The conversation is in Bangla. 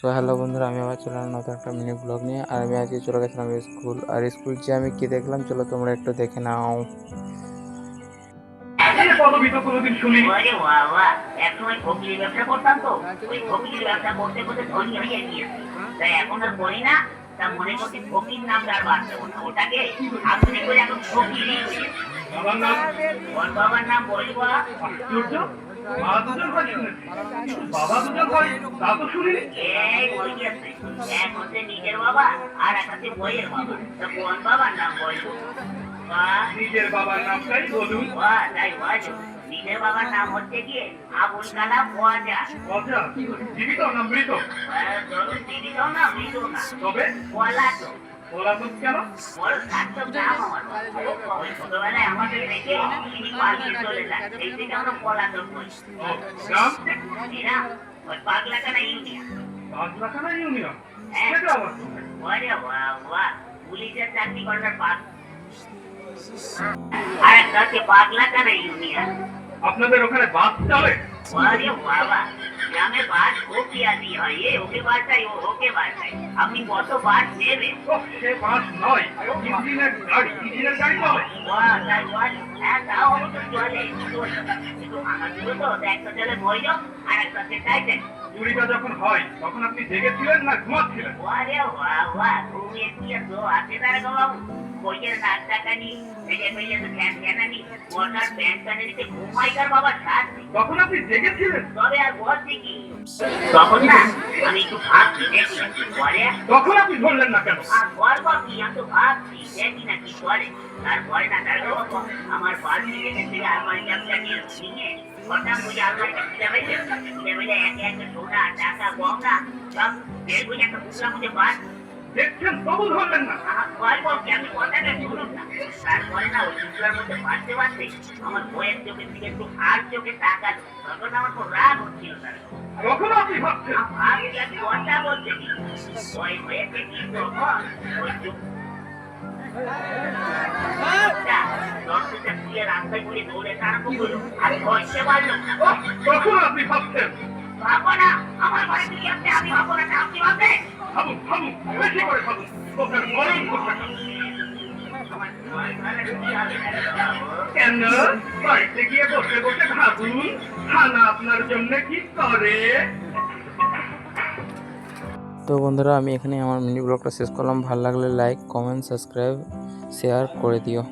সো হ্যালো বন্ধুরা, আমি আবার চলে এলাম নতুন একটা মিনি ব্লগ নিয়ে। আর আমি আজকে চলে গেছিলাম স্কুল। আর স্কুল যে আমি কি দেখলাম, চলো তোমরা একটু দেখে নাও। পদবি তো কোনোদিন শুনিনি। ওরে বাবা, একসময় ফকিরের ব্যবসা করতাম তো, ওই ফকিরের ব্যবসা করতে করতে ধনী হয়ে গিয়েছি। তাই এখন আর করি না। তা মনে করছি ফকির নামটা আর বাদ দেবো না, ওটাকে আপনি করে এখন ফকিরই হয়েছে। বাবার নাম ওর বাবার নাম বলবো। আশ্চর্য, মা দুজন ভাই শুনেছি, বাবা দুজন ভাই তা তো শুনিনি। এই বই গেছে, এক হচ্ছে নিজের বাবা আর এক হচ্ছে বইয়ের বাবা। তা কোন বাবার নাম বলবো? নিজের বাবার নামটাই বলুন। তাই বলছো। নিজের বাবার নাম হচ্ছে গিয়ে আবুল কালাম ওয়াজা। অজা, জীবিত না মৃত? ধরুন জীবিত না মৃত না, তবে বলা তো পলাতক কেন? বড় সার্থক নাম আমার। ওই ছোটবেলায় আমাকে রেখে তিনি পালিয়ে চলে যান, এই থেকে আমরা পলাতক বলি। ও, গ্রাম এরা ওই পাগলাখানা ইউনিয়ন। পাঁচলাখানা ইউনিয়ন, হ্যাঁ। সেটা আবার কোথায়? ওরে বাবা, পুলিশের চাকরি করার পাগ। আর একটা হচ্ছে পাগলাখানা ইউনিয়ন। আপনাদের ওখানে বাস চলে? ওরে বাবা, গ্রামে বাস ওকে আদি হয়, এ ওকে বাসায় ও ওকে বাসায়। আপনি কত বাস নেবেন? ও, সে বাস নয়, ইঞ্জিনের গাড়ি। ইঞ্জিনের গাড়ি চলে? তাই বল। হ্যাঁ, তাও অবশ্য চলে, কিন্তু আমার ছিল তো, একটা চলে বইল আর একটা হচ্ছে টাইটেন। চুরিটা যখন হয় তখন আপনি জেগেছিলেন না ঘুমাচ্ছিলেন? ওরে বাবা, ঘুমিয়ে দিয়ে তো আছে তার গো বাবু। বইয়ের নাক টাকানি, ভেজে ভেজে তো ফ্যান ফ্যানানি, ওটার প্যান্ট প্যানানিতে ঘুমাইকার বাবা সাথ নেই। তখন আপনি জেগেছিলেন? তবে আর বলছি কি, তখন না আমি একটু ভাবছি দেখি বলে। তখন আপনি ধরলেন না কেন? আর গল্প কি, আমি তো ভাবছি দেখি না কি করে। তারপরে না তার গল্প আমার বাড়ি থেকে আলমারি ব্যবসা নিয়ে হঠাৎ ওই আলমারিটা খুলে ফেলে একে একে সোনা টাকা গহনা সব বের করে একটা পুজোর মধ্যে বাদ। দেখছেন তবু ধরলেন না? গল্প কি, আমি কথাটা শুনুন না। তারপরে না ওই পুজোর মধ্যে বাঁধতে বাঁধতে আমার বইয়ের চোখের দিকে একটু আর চোখে তাকালো। তখন আমার খুব রাগ হচ্ছিল তার। তখন আপনি ভাবছেন? ভাবছি আমি কথা বলতে কি, ওই হয়েছে কি তখন ওই রাস্তায় ঘুরে দৌড়ে আরম্ভ করলো। আমি ধরতে পারলাম না। তখন আপনি ভাবছেন? ভাবো না, আমার ঘরে কি আছে আমি ভাবো না, আপনি ভাববেন? ভাবুন ভাবুন, বেশি করে ভাবুন, তোদের মরণ কোথাকার। কেন বাড়িতে গিয়ে বসে বসে ভাবুন, খানা আপনার জন্য কি করে। তো বন্ধুরা, আমি এখানে আমার মিনি ব্লগটা শেষ করলাম। ভালো লাগলে লাইক, কমেন্ট, সাবস্ক্রাইব, শেয়ার করে দিও।